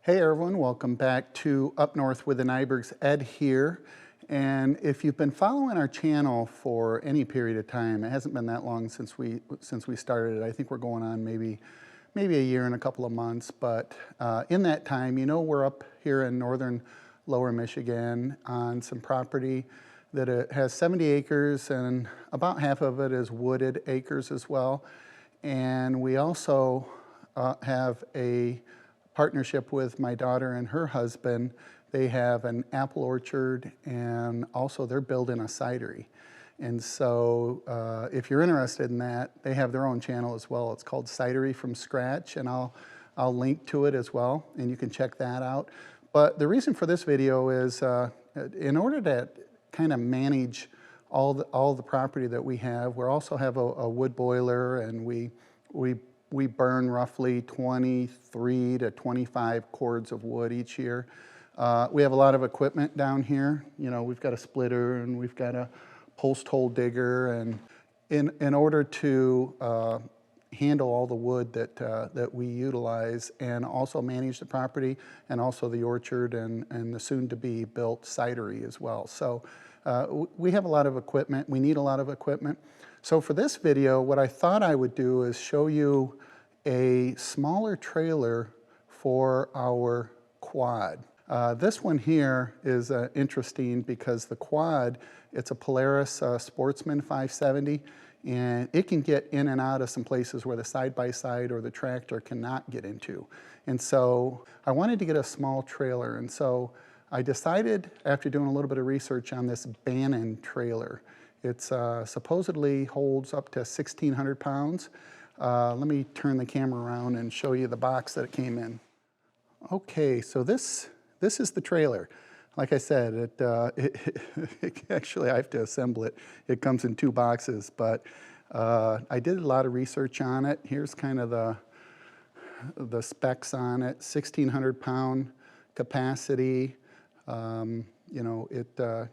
Hey everyone, welcome back to Up North with the Nybergs. Ed here. And if you've been following our channel for any period of time, it hasn't been that long since we started it. I think we're going on maybe a year and a couple of months. But in that time, you know, we're up here in northern lower Michigan on some property that it has 70 acres and about half of it is wooded acres as well. And we also have a partnership with my daughter and her husband. They have an apple orchard and also they're building a cidery. And so if you're interested in that, they have their own channel as well. It's called Cidery from Scratch, and I'll link to it as well, and you can check that out. But the reason for this video is in order to kind of manage all the property that we have, we also have a wood boiler, and we burn roughly 23 to 25 cords of wood each year. We have a lot of equipment down here. You know, we've got a splitter and we've got a post hole digger, and in order to handle all the wood that we utilize and also manage the property and also the orchard and the soon-to-be built cidery as well. So we have a lot of equipment. We need a lot of equipment. So for this video, what I thought I would do is show you a smaller trailer for our quad. This one here is interesting because the quad, it's a Polaris Sportsman 570, and it can get in and out of some places where the side-by-side or the tractor cannot get into. And so I wanted to get a small trailer, and so I decided, after doing a little bit of research on this Bannon trailer, it's supposedly holds up to 1,600 pounds. Let me turn the camera around and show you the box that it came in. Okay, so this is the trailer. Like I said, actually I have to assemble it. It comes in two boxes, but I did a lot of research on it. Here's kind of the specs on it. 1,600 pound capacity. You know, it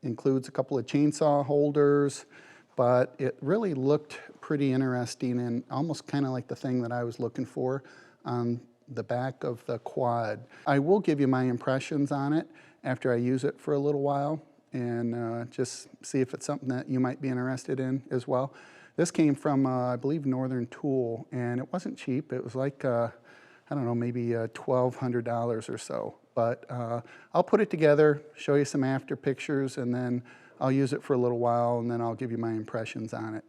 includes a couple of chainsaw holders, but it really looked pretty interesting and almost kind of like the thing that I was looking for on the back of the quad. I will give you my impressions on it after I use it for a little while and just see if it's something that you might be interested in as well. This came from, I believe, Northern Tool, and it wasn't cheap. It was like, I don't know, maybe $1,200 or so. But I'll put it together, show you some after pictures, and then I'll use it for a little while, and then I'll give you my impressions on it.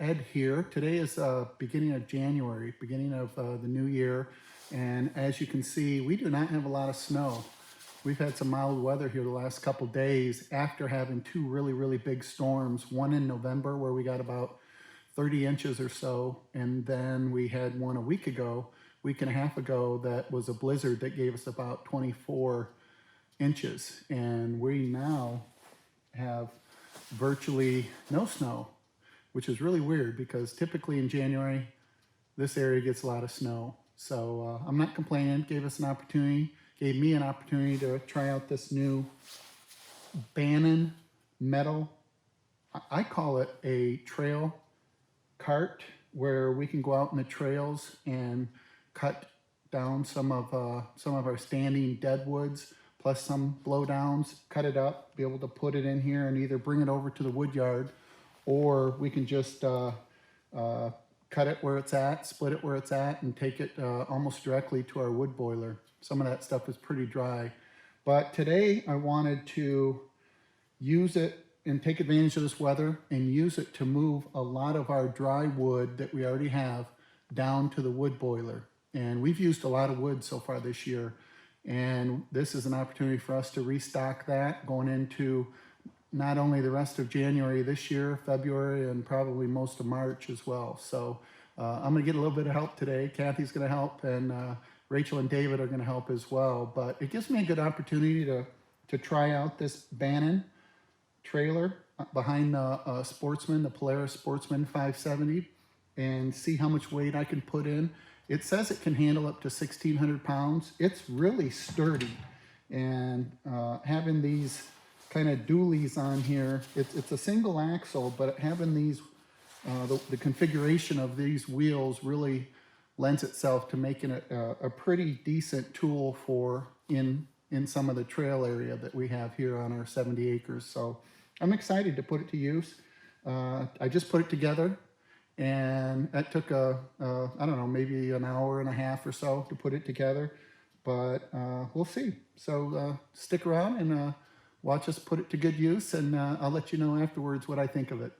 Ed here. Today is beginning of January, beginning of the new year. And as you can see, we do not have a lot of snow. We've had some mild weather here the last couple days after having two really big storms. One in November where we got about 30 inches or so. And then we had one a week and a half ago, that was a blizzard that gave us about 24 inches. And we now have virtually no snow, which is really weird because typically in January, this area gets a lot of snow. So I'm not complaining. Gave me an opportunity to try out this new Bannon metal. I call it a trail cart, where we can go out in the trails and cut down some of our standing deadwoods, plus some blowdowns, cut it up, be able to put it in here and either bring it over to the wood yard, or we can just cut it where it's at, split it where it's at, and take it almost directly to our wood boiler. Some of that stuff is pretty dry. But today I wanted to use it and take advantage of this weather and use it to move a lot of our dry wood that we already have down to the wood boiler. And we've used a lot of wood so far this year. And this is an opportunity for us to restock that going into not only the rest of January this year, February, and probably most of March as well. So I'm gonna get a little bit of help today. Kathy's gonna help, and Rachel and David are gonna help as well. But it gives me a good opportunity to try out this Bannon trailer behind the Sportsman, the Polaris Sportsman 570, and see how much weight I can put in. It says it can handle up to 1,600 pounds. It's really sturdy. And having these kind of dualies on here, it's a single axle, but having these, the configuration of these wheels really lends itself to making it a pretty decent tool for in some of the trail area that we have here on our 70 acres. So I'm excited to put it to use. I just put it together, and that took I don't know, maybe an hour and a half or so to put it together, but we'll see. So stick around and watch us put it to good use, and I'll let you know afterwards what I think of it.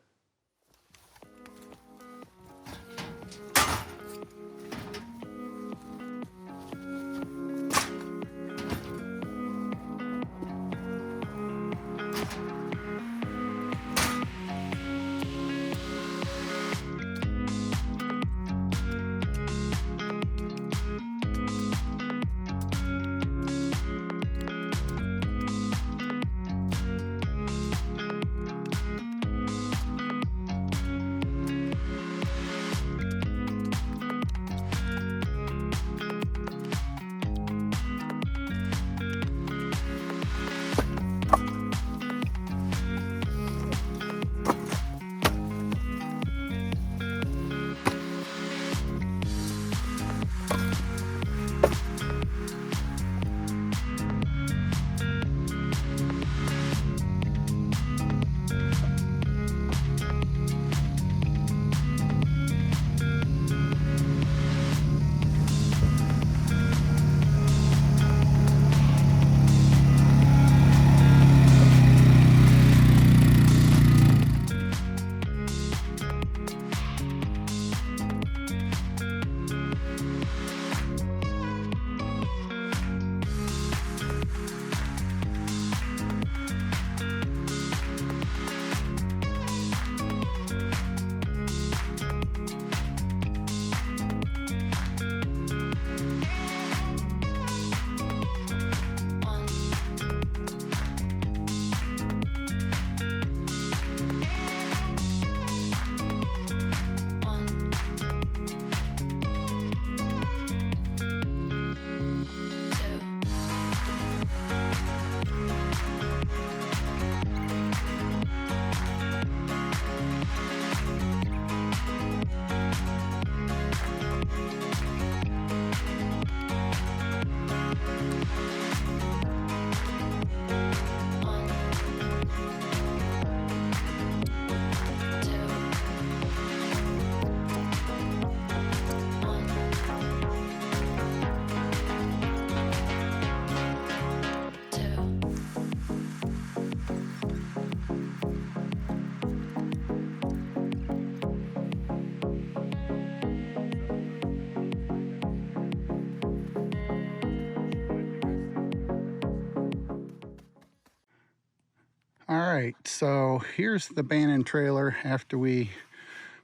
right, so here's the Bannon trailer after we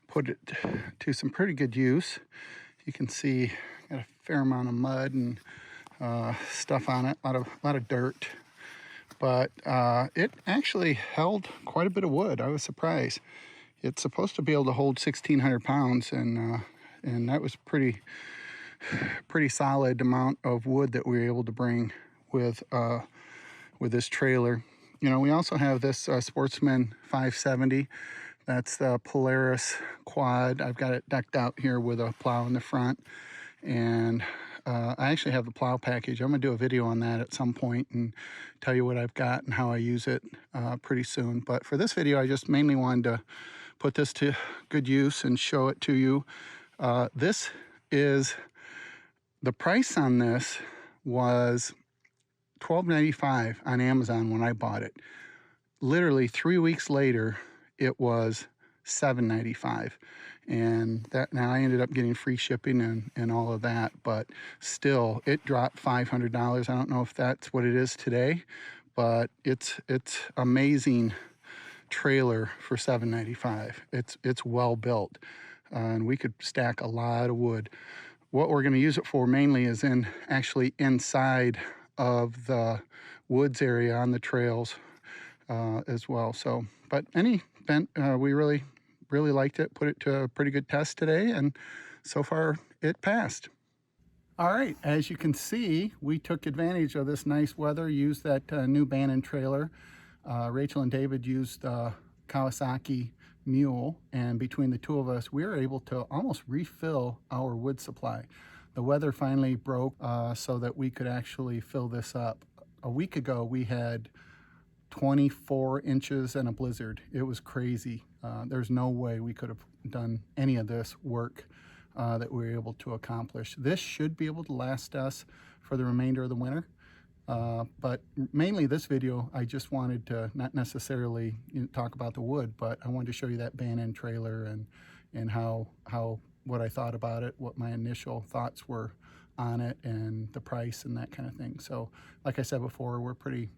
put it to some pretty good use. You can see got a fair amount of mud and stuff on it, a lot of dirt, but it actually held quite a bit of wood. I was surprised. It's supposed to be able to hold 1,600 pounds, and that was pretty solid amount of wood that we were able to bring with this trailer. You know, we also have this Sportsman 570. That's the Polaris quad. I've got it decked out here with a plow in the front, and I actually have the plow package. I'm gonna do a video on that at some point and tell you what I've got and how I use it pretty soon. But for this video, I just mainly wanted to put this to good use and show it to you. This is, the price on this was $12.95 on Amazon when I bought it. Literally 3 weeks later, it was $7.95, and that, now I ended up getting free shipping and all of that, but still it dropped $500. I don't know if that's what it is today, but it's amazing trailer for $7.95. It's well built, and we could stack a lot of wood. What we're going to use it for mainly is actually inside of the woods area on the trails as well. So, but any event, we really liked it, put it to a pretty good test today, and so far it passed. All right, as you can see, we took advantage of this nice weather, used that new Bannon trailer. Rachel and David used the Kawasaki Mule, and between the two of us, we were able to almost refill our wood supply. The weather finally broke so that we could actually fill this up. A week ago, we had 24 inches and a blizzard. It was crazy. There's no way we could have done any of this work that we were able to accomplish. This should be able to last us for the remainder of the winter. But mainly this video, I just wanted to not necessarily talk about the wood, but I wanted to show you that Bannon trailer and how what I thought about it, what my initial thoughts were on it, and the price and that kind of thing. So like I said before, we're pretty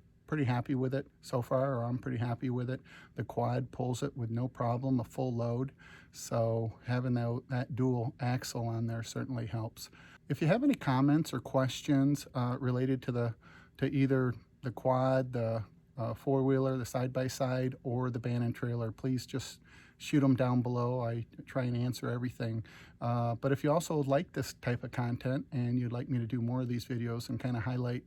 happy with it so far, or I'm pretty happy with it. The quad pulls it with no problem, a full load. So having that dual axle on there certainly helps. If you have any comments or questions related to either the quad, the four-wheeler, the side-by-side, or the Bannon trailer, please just shoot them down below. I try and answer everything. But if you also like this type of content and you'd like me to do more of these videos and kind of highlight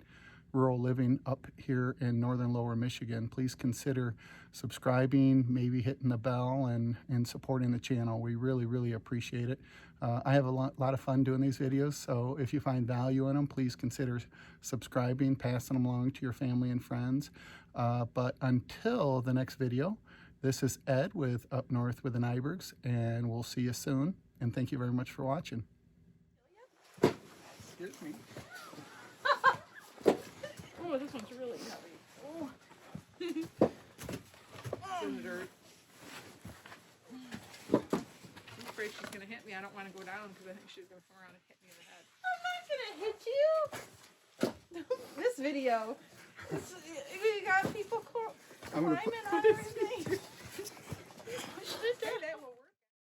rural living up here in northern lower Michigan, please consider subscribing, maybe hitting the bell, and supporting the channel. We really appreciate it. I have a lot of fun doing these videos, so if you find value in them, please consider subscribing, passing them along to your family and friends. But until the next video, this is Ed with Up North with the Nybergs, and we'll see you soon, and thank you very much for watching. Excuse me. Oh, this one's really heavy. Oh. It's in the dirt. I'm afraid she's going to hit me. I don't want to go down because I think she's going to come around and hit me in the head. I'm not going to hit you. This video, we got people climbing on everything. Push it that way.